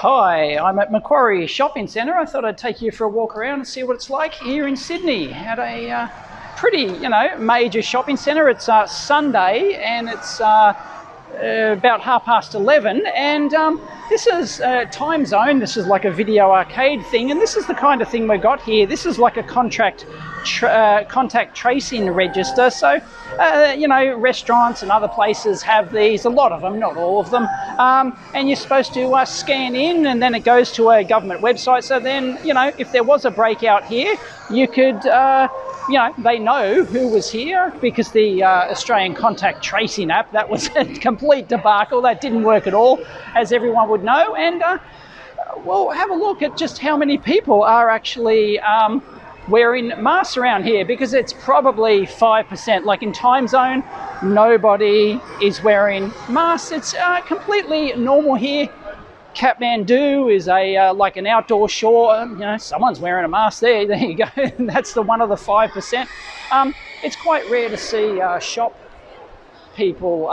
Hi, I'm at Macquarie Shopping Centre. I thought I'd take you for a walk around and see what it's like here in Sydney at a pretty, major shopping centre. It's Sunday and it's about 11:30, and this is time zone. This is like a video arcade thing, and this is the kind of thing we've got here. This is like a contact tracing register. So restaurants and other places have these, a lot of them, not all of them, and you're supposed to scan in, and then it goes to a government website. So then, if there was a breakout here, you could they know who was here, because the Australian contact tracing app, that was a complete debacle. That didn't work at all, as everyone would know. And we'll have a look at just how many people are actually wearing masks around here, because it's probably 5%. Like in time zone, nobody is wearing masks. It's completely normal here. Kathmandu is like an outdoor shore. Someone's wearing a mask there. There you go. That's one of the 5%. It's quite rare to see shop people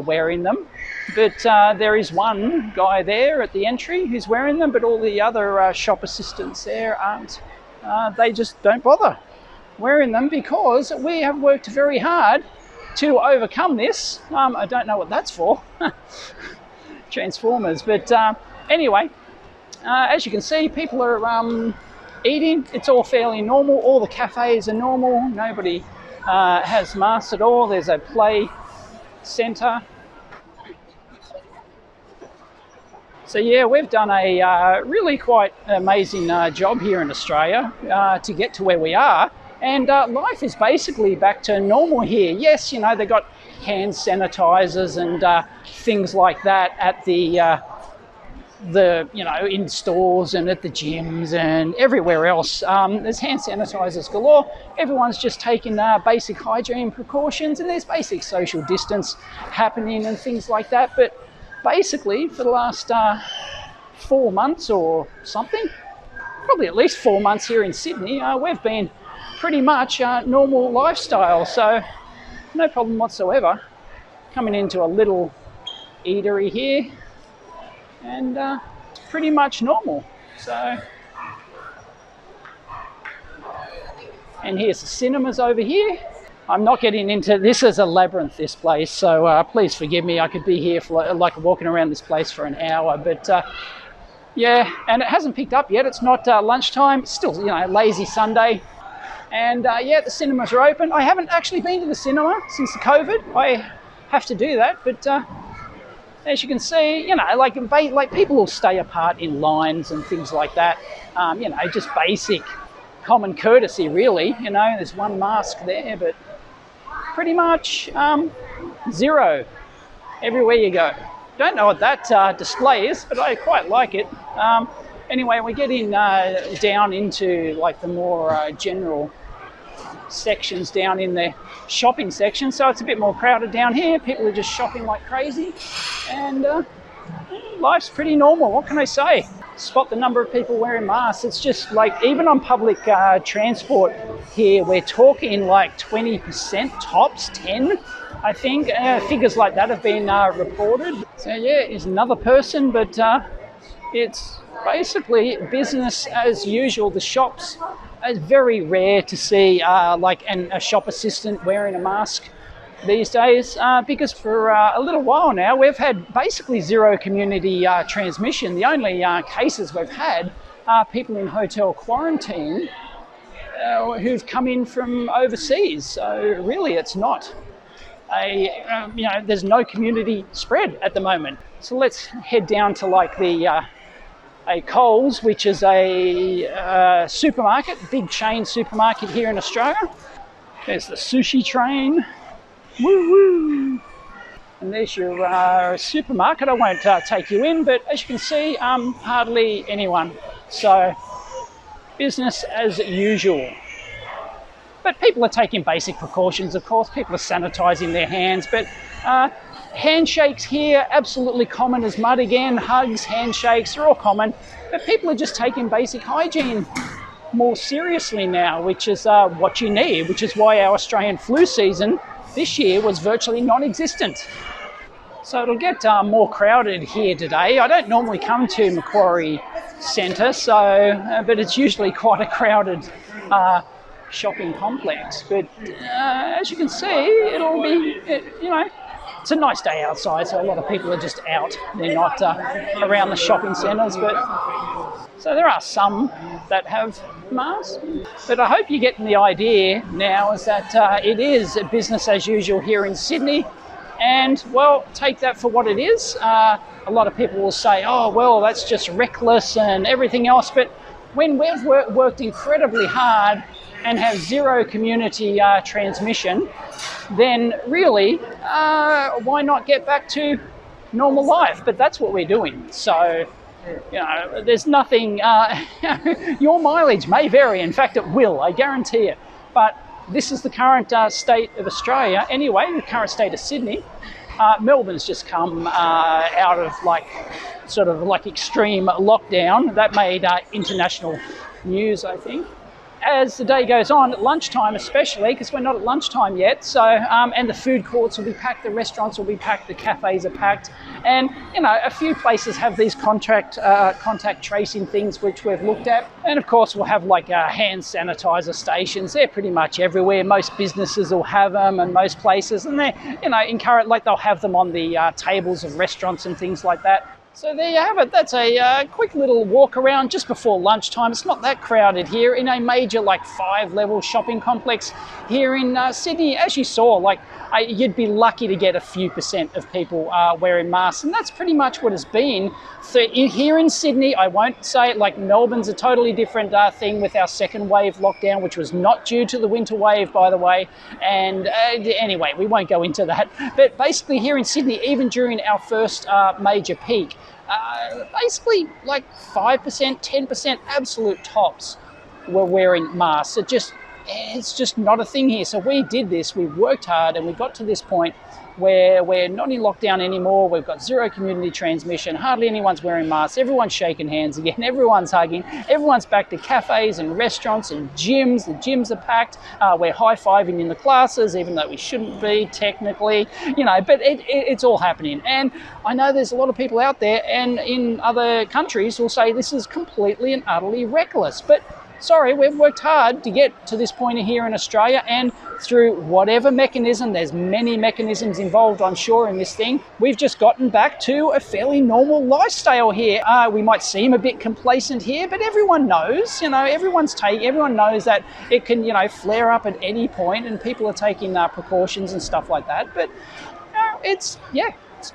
wearing them, but there is one guy there at the entry who's wearing them, but all the other shop assistants there aren't. They just don't bother wearing them, because we have worked very hard to overcome this. I don't know what that's for. Transformers, but anyway, as you can see, people are eating. It's all fairly normal. All the cafes are normal. Nobody has masks at all. There's a play centre. So yeah, we've done a really quite amazing job here in Australia to get to where we are, and life is basically back to normal here. Yes, they've got hand sanitizers and things like that at the in stores and at the gyms and everywhere else. There's hand sanitizers galore. Everyone's just taking basic hygiene precautions, and there's basic social distance happening and things like that. But basically, for the last 4 months or something, probably at least 4 months here in Sydney, we've been pretty much normal lifestyle. So no problem whatsoever. Coming into a little eatery here, and it's pretty much normal. So, and here's the cinemas over here. I'm not getting into this. Is a labyrinth, this place, so please forgive me. I could be here for like walking around this place for an hour, but yeah, and it hasn't picked up yet. It's not lunchtime. It's still, lazy Sunday. And yeah, the cinemas are open. I haven't actually been to the cinema since the COVID. I have to do that, but as you can see, like people will stay apart in lines and things like that. Just basic common courtesy, really. There's one mask there, but pretty much zero everywhere you go. Don't know what that display is, but I quite like it. Anyway, we're getting down into like the more general sections down in the shopping section, so it's a bit more crowded down here. People are just shopping like crazy, and life's pretty normal. What can I say? Spot the number of people wearing masks. It's just like, even on public transport here, we're talking like 20% tops, 10, I think. Figures like that have been reported. So yeah, it's another person, but it's basically business as usual. The shops, it's very rare to see a shop assistant wearing a mask these days, because for a little while now we've had basically zero community transmission. The only cases we've had are people in hotel quarantine who've come in from overseas. So really, it's not there's no community spread at the moment. So let's head down to like the a Coles, which is a supermarket, big chain supermarket here in Australia. There's the sushi train. Woo woo! And there's your supermarket. I won't take you in, but as you can see, hardly anyone. So business as usual. But people are taking basic precautions, of course. People are sanitizing their hands, but handshakes here, absolutely common as mud again. Hugs, handshakes, they're all common. But people are just taking basic hygiene more seriously now, which is what you need, which is why our Australian flu season this year was virtually non-existent. So it'll get more crowded here today. I don't normally come to Macquarie Centre, but it's usually quite a crowded shopping complex. But as you can see, it'll be, it's a nice day outside, so a lot of people are just out. They're not around the shopping centres, but so there are some that have masks. But I hope you're getting the idea now is that it is business as usual here in Sydney. And, well, take that for what it is. A lot of people will say, oh, well, that's just reckless and everything else. But when we've worked incredibly hard and have zero community transmission, then really, why not get back to normal life? But that's what we're doing. So, there's nothing, your mileage may vary. In fact, it will, I guarantee it. But this is the current state of Australia. Anyway, the current state of Sydney. Melbourne's just come out of extreme lockdown. That made international news, I think. As the day goes on, at lunchtime especially, because we're not at lunchtime yet, so and the food courts will be packed, the restaurants will be packed, the cafes are packed, and a few places have these contact tracing things which we've looked at, and of course we'll have hand sanitizer stations. They're pretty much everywhere. Most businesses will have them, and most places, and they're encouraged, they'll have them on the tables of restaurants and things like that. So there you have it. That's a quick little walk around just before lunchtime. It's not that crowded here in a major 5-level shopping complex here in Sydney. As you saw, you'd be lucky to get a few percent of people wearing masks, and that's pretty much what it's been. Here in Sydney, I won't say it, Melbourne's a totally different thing with our second wave lockdown, which was not due to the winter wave, by the way. And anyway, we won't go into that. But basically here in Sydney, even during our first major peak, basically 5%, 10% absolute tops were wearing masks. It's just not a thing here. So we did this, we worked hard, and we got to this point where we're not in lockdown anymore. We've got zero community transmission, hardly anyone's wearing masks, everyone's shaking hands again, everyone's hugging, everyone's back to cafes and restaurants and gyms. The gyms are packed. We're high-fiving in the classes, even though we shouldn't be technically, but it's all happening. And I know there's a lot of people out there and in other countries will say this is completely and utterly reckless. But sorry, we've worked hard to get to this point here in Australia, and through whatever mechanism, there's many mechanisms involved, I'm sure, in this thing, we've just gotten back to a fairly normal lifestyle here. We might seem a bit complacent here, but everyone knows, everyone knows that it can, flare up at any point, and people are taking precautions and stuff like that. But it's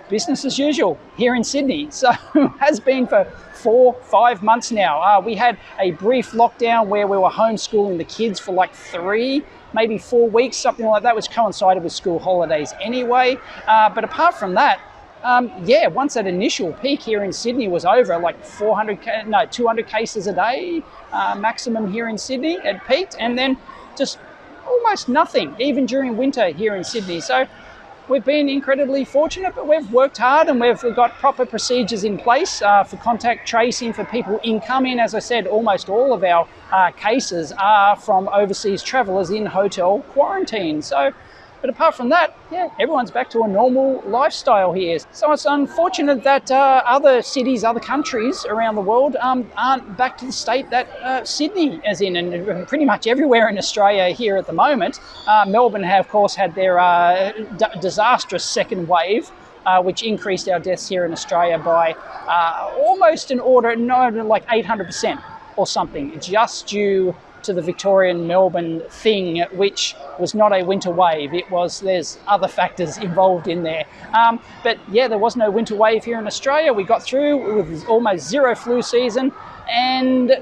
business as usual here in Sydney. So has been for 4-5 months now. We had a brief lockdown where we were homeschooling the kids for 3, maybe 4 weeks, something like that, which coincided with school holidays anyway. But apart from that, once that initial peak here in Sydney was over, 200 cases a day maximum here in Sydney, it peaked, and then just almost nothing, even during winter here in Sydney. So we've been incredibly fortunate, but we've worked hard, and we've got proper procedures in place for contact tracing for people incoming. As I said, almost all of our cases are from overseas travellers in hotel quarantine. But apart from that, everyone's back to a normal lifestyle here. So it's unfortunate that other cities, other countries around the world aren't back to the state that Sydney is in, and pretty much everywhere in Australia here at the moment. Melbourne, of course, had their disastrous second wave, which increased our deaths here in Australia by almost 800% or something, just due to the Victorian Melbourne thing, which was not a winter wave. There's other factors involved in there. But there was no winter wave here in Australia. We got through with almost zero flu season, and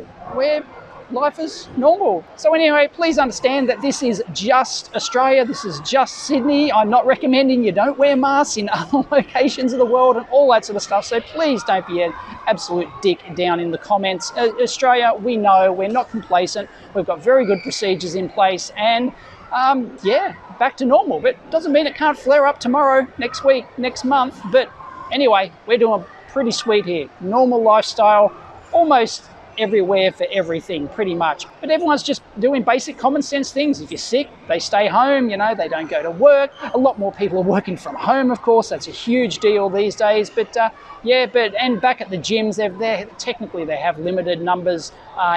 life is normal. So anyway, please understand that this is just Australia. This is just Sydney. I'm not recommending you don't wear masks in other locations of the world and all that sort of stuff. So please don't be an absolute dick down in the comments. Australia, we know we're not complacent. We've got very good procedures in place, and back to normal. But it doesn't mean it can't flare up tomorrow, next week, next month. But anyway, we're doing pretty sweet here. Normal lifestyle, almost everywhere for everything, pretty much. But everyone's just doing basic common sense things. If you're sick, they stay home, you know, they don't go to work. A lot more people are working from home, of course. That's a huge deal these days. But and back at the gyms, technically they have limited numbers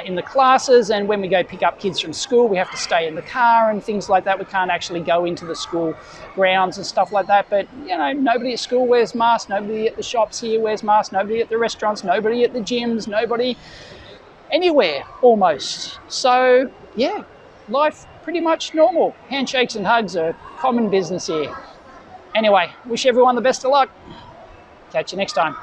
in the classes, and when we go pick up kids from school, we have to stay in the car and things like that. We can't actually go into the school grounds and stuff like that. But, you know, nobody at school wears masks, nobody at the shops here wears masks, nobody at the restaurants, nobody at the gyms, nobody anywhere almost. So, yeah, life pretty much normal. Handshakes and hugs are common business here. Anyway, wish everyone the best of luck. Catch you next time.